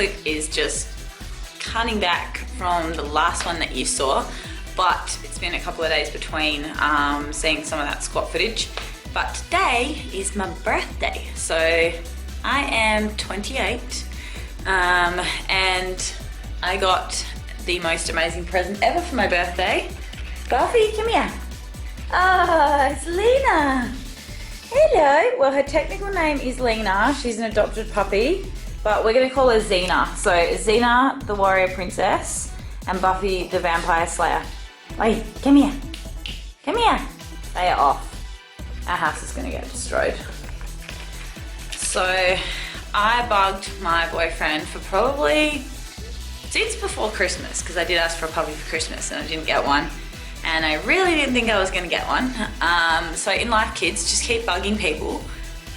clip is just cutting back from the last one that you saw, but it's been a couple of days between seeing some of that squat footage. But today is my birthday, so I am 28, and I got the most amazing present ever for my birthday. Buffy, come here. Oh, it's Lena. Hello. Well, her technical name is Lena. She's an adopted puppy, but we're going to call her Xena. So Xena, the warrior princess, and Buffy, the vampire slayer. Hey, come here. Come here. They are off. Our house is going to get destroyed. So I bugged my boyfriend for probably since before Christmas, because I did ask for a puppy for Christmas and I didn't get one. And I really didn't think I was going to get one. So in life, kids, just keep bugging people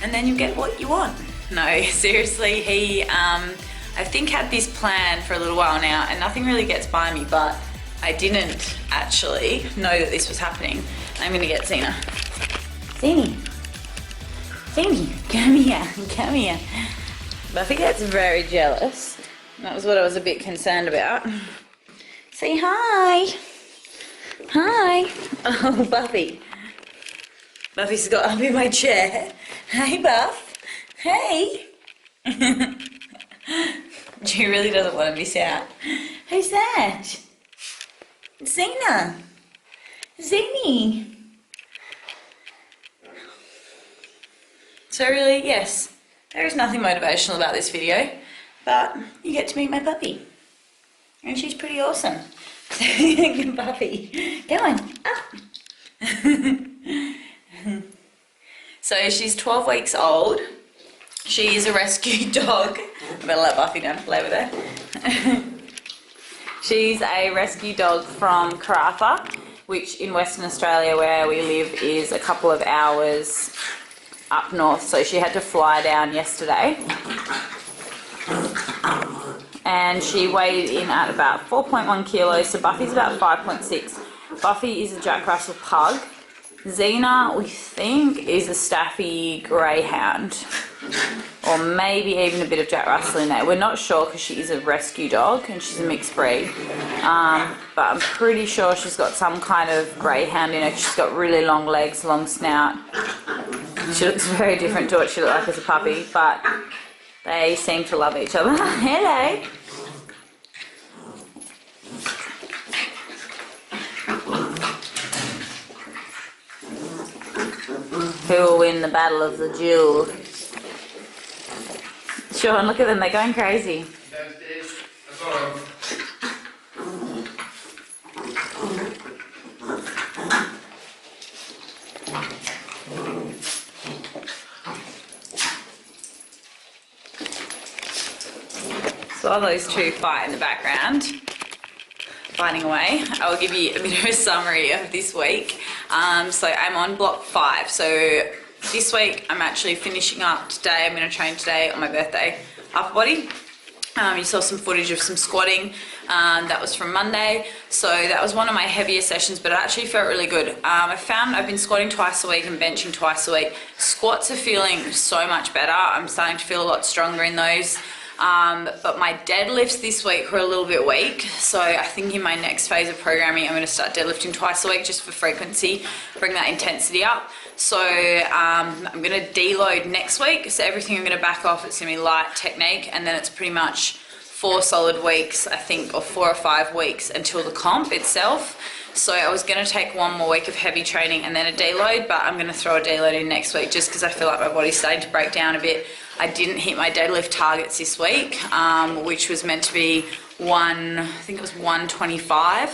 and then you get what you want. No, seriously, he, I think had this plan for a little while now and nothing really gets by me, but I didn't actually know that this was happening. I'm going to get Xena. Xenie, come here, come here. Buffy gets very jealous. That was what I was a bit concerned about. Say hi. Hi. Oh, Buffy. Buffy's got up in my chair. Hey, Buff. Hey. She really doesn't want to miss out. Who's that? Xena. Xenie. So really, yes, there is nothing motivational about this video, but you get to meet my puppy. And she's pretty awesome. Buffy, go on, up. So she's 12 weeks old. She is a rescue dog. I'm gonna let Buffy down to play with her. She's a rescue dog from Karratha, which in Western Australia where we live is a couple of hours up north. So she had to fly down yesterday. And she weighed in at about 4.1 kilos, so Buffy's about 5.6. Buffy is a Jack Russell pug. Xena, we think, is a Staffy Greyhound, or maybe even a bit of Jack Russell in there. We're not sure because she is a rescue dog and she's a mixed breed, but I'm pretty sure she's got some kind of greyhound in her. She's got really long legs, long snout. She looks very different to what she looked like as a puppy, but they seem to love each other. Hello. Who will win the battle of the duel? Sean, look at them, they're going crazy. So while those two fight in the background, fighting away, I'll give you a bit of a summary of this week. So I'm on block 5. So this week I'm actually finishing up today. I'm going to train today on my birthday, upper body. You saw some footage of some squatting. That was from Monday. So that was one of my heavier sessions, but it actually felt really good. I found I've been squatting twice a week and benching twice a week. Squats are feeling so much better. I'm starting to feel a lot stronger in those. But my deadlifts this week were a little bit weak, so I think in my next phase of programming I'm going to start deadlifting twice a week just for frequency, bring that intensity up. So I'm going to deload next week, so everything I'm going to back off, it's going to be light technique, and then it's pretty much 4 solid weeks, I think, or 4 or 5 weeks until the comp itself. So I was going to take 1 more week of heavy training and then a deload, but I'm going to throw a deload in next week just because I feel like my body's starting to break down a bit. I didn't hit my deadlift targets this week, which was meant to be I think it was 125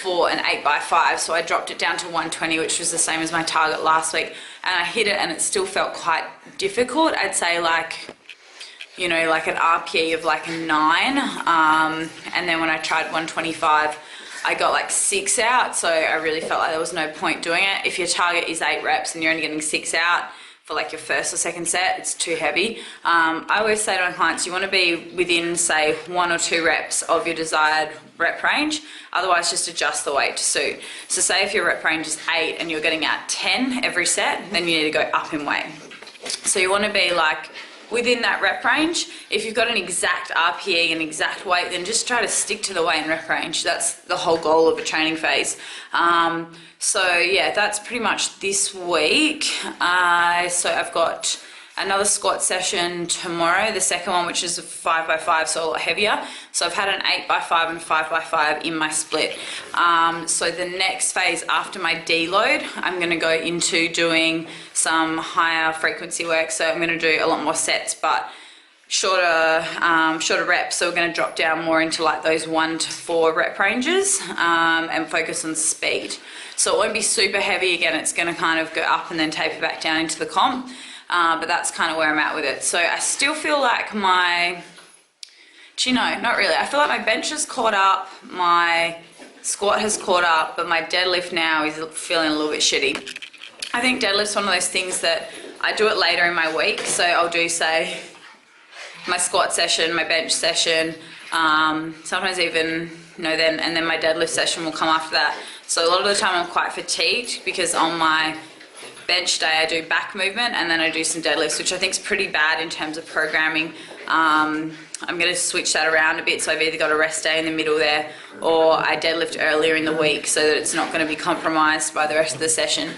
for an 8x5. So I dropped it down to 120, which was the same as my target last week. And I hit it and it still felt quite difficult. I'd say like, you know, like an RPE of like a 9. And then when I tried 125, I got like 6 out. So I really felt like there was no point doing it. If your target is 8 reps and you're only getting 6 out, for like your first or second set, it's too heavy. I always say to my clients, you want to be within, say, 1 or 2 reps of your desired rep range. Otherwise, just adjust the weight to suit. So say if your rep range is 8 and you're getting out 10 every set, then you need to go up in weight. So you want to be like within that rep range. If you've got an exact RPE and exact weight, then just try to stick to the weight and rep range. That's the whole goal of a training phase. So yeah, that's pretty much this week. So I've got another squat session tomorrow, the second one, which is a 5x5, so a lot heavier. So I've had an 8x5 and 5x5 in my split. So the next phase after my deload, I'm going to go into doing some higher frequency work. So I'm going to do a lot more sets, but shorter reps. So we're going to drop down more into like those 1 to 4 rep ranges, and focus on speed. So it won't be super heavy. Again, it's going to kind of go up and then taper back down into the comp. But that's kind of where I'm at with it. So I still feel like not really. I feel like my bench has caught up, my squat has caught up, but my deadlift now is feeling a little bit shitty. I think deadlift's one of those things that I do it later in my week. So I'll do, say, my squat session, my bench session, sometimes even, and then my deadlift session will come after that. So a lot of the time I'm quite fatigued because on my bench day I do back movement and then I do some deadlifts, which I think is pretty bad in terms of programming. I'm going to switch that around a bit, so I've either got a rest day in the middle there or I deadlift earlier in the week so that it's not going to be compromised by the rest of the session.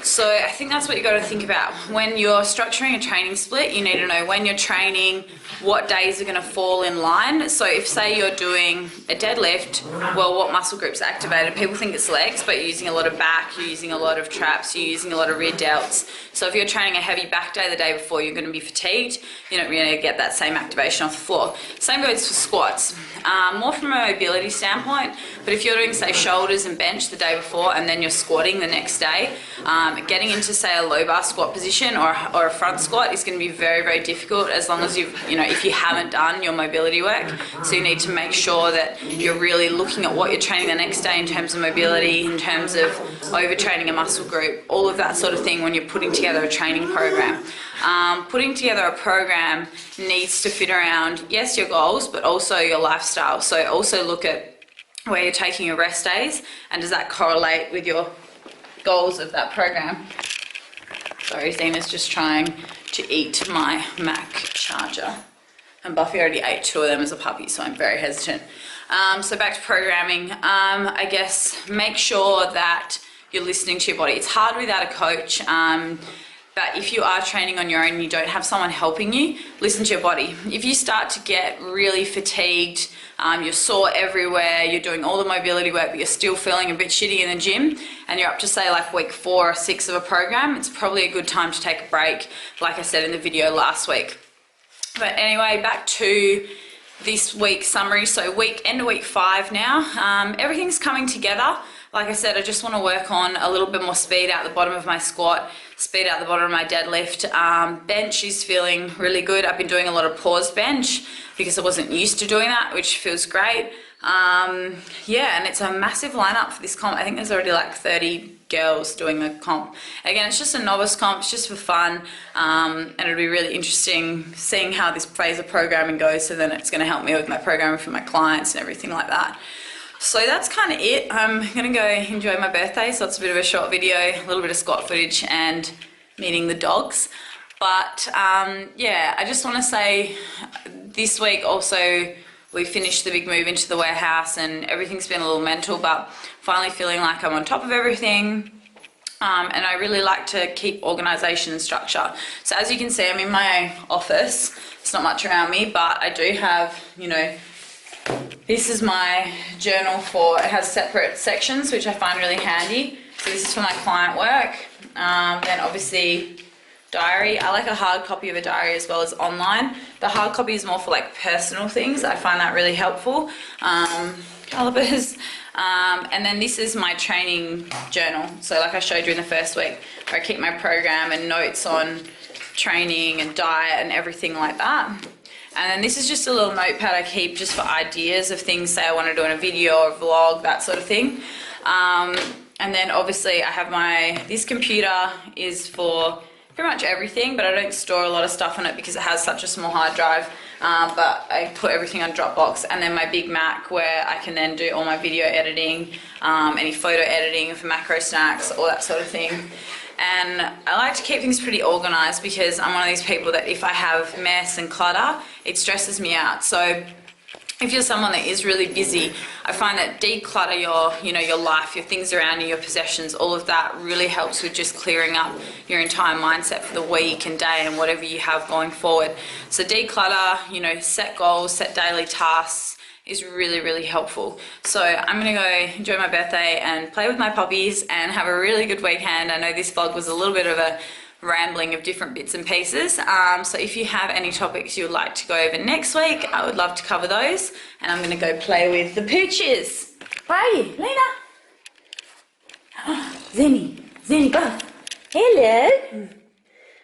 So I think that's what you got to think about. When you're structuring a training split, you need to know when you're training, what days are going to fall in line. So if, say, you're doing a deadlift, well, what muscle groups are activated? People think it's legs, but you're using a lot of back, you're using a lot of traps, you're using a lot of rear delts. So if you're training a heavy back day the day before, you're going to be fatigued. You're not really going to get that same activation off the floor. Same goes for squats. More from a mobility standpoint, but if you're doing, say, shoulders and bench the day before and then you're squatting the next day, getting into, say, a low bar squat position or a front squat is going to be very, very difficult as long as if you haven't done your mobility work. So you need to make sure that you're really looking at what you're training the next day in terms of mobility, in terms of overtraining a muscle group, all of that sort of thing when you're putting together a training program. Putting together a program needs to fit around, yes, your goals, but also your lifestyle. So also look at where you're taking your rest days and does that correlate with your goals of that program. Sorry, Zena's just trying to eat my Mac charger. And Buffy already ate 2 of them as a puppy, so I'm very hesitant. So back to programming. I guess make sure that you're listening to your body. It's hard without a coach. But if you are training on your own and you don't have someone helping you, listen to your body. If you start to get really fatigued, you're sore everywhere, you're doing all the mobility work, but you're still feeling a bit shitty in the gym, and you're up to, say, like week 4 or 6 of a program, it's probably a good time to take a break, like I said in the video last week. But anyway, back to this week's summary. So end of week 5 now. Everything's coming together. Like I said, I just want to work on a little bit more speed out the bottom of my squat, speed out the bottom of my deadlift. Bench is feeling really good. I've been doing a lot of paused bench because I wasn't used to doing that, which feels great. Yeah, and it's a massive lineup for this comp. I think there's already like 30 girls doing the comp. Again, it's just a novice comp, it's just for fun, and it'll be really interesting seeing how this phase of programming goes, so then it's going to help me with my programming for my clients and everything like that. So that's kind of it. I'm going to go enjoy my birthday, so it's a bit of a short video, a little bit of squat footage and meeting the dogs. But yeah, I just want to say this week also we finished the big move into the warehouse and everything's been a little mental, but finally feeling like I'm on top of everything. And I really like to keep organisation and structure. So as you can see, I'm in my office. It's not much around me, but I do have, this is my journal it has separate sections, which I find really handy. So this is for my client work. Then obviously diary. I like a hard copy of a diary as well as online. The hard copy is more for like personal things. I find that really helpful. Calipers. And then this is my training journal. So like I showed you in the first week, where I keep my program and notes on training and diet and everything like that. And then this is just a little notepad I keep just for ideas of things, say I want to do in a video or a vlog, that sort of thing. And then obviously I have this computer is for pretty much everything, but I don't store a lot of stuff on it because it has such a small hard drive. But I put everything on Dropbox, and then my big Mac where I can then do all my video editing, any photo editing for macro snacks, all that sort of thing. And I like to keep things pretty organized because I'm one of these people that if I have mess and clutter, it stresses me out. So if you're someone that is really busy, I find that declutter your life, your things around you, your possessions, all of that really helps with just clearing up your entire mindset for the week and day and whatever you have going forward. So declutter, set goals, set daily tasks is really, really helpful. So I'm gonna go enjoy my birthday and play with my puppies and have a really good weekend. I know this vlog was a little bit of a rambling of different bits and pieces. So if you have any topics you would like to go over next week, I would love to cover those. And I'm going to go play with the pooches. Where are you, Lena? Zenny, Buff. Hello. And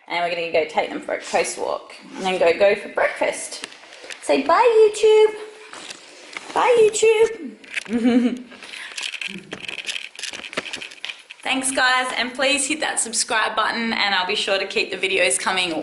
we're going to go take them for a coast walk and then go for breakfast. Say bye, YouTube. Bye, YouTube. Thanks guys, and please hit that subscribe button and I'll be sure to keep the videos coming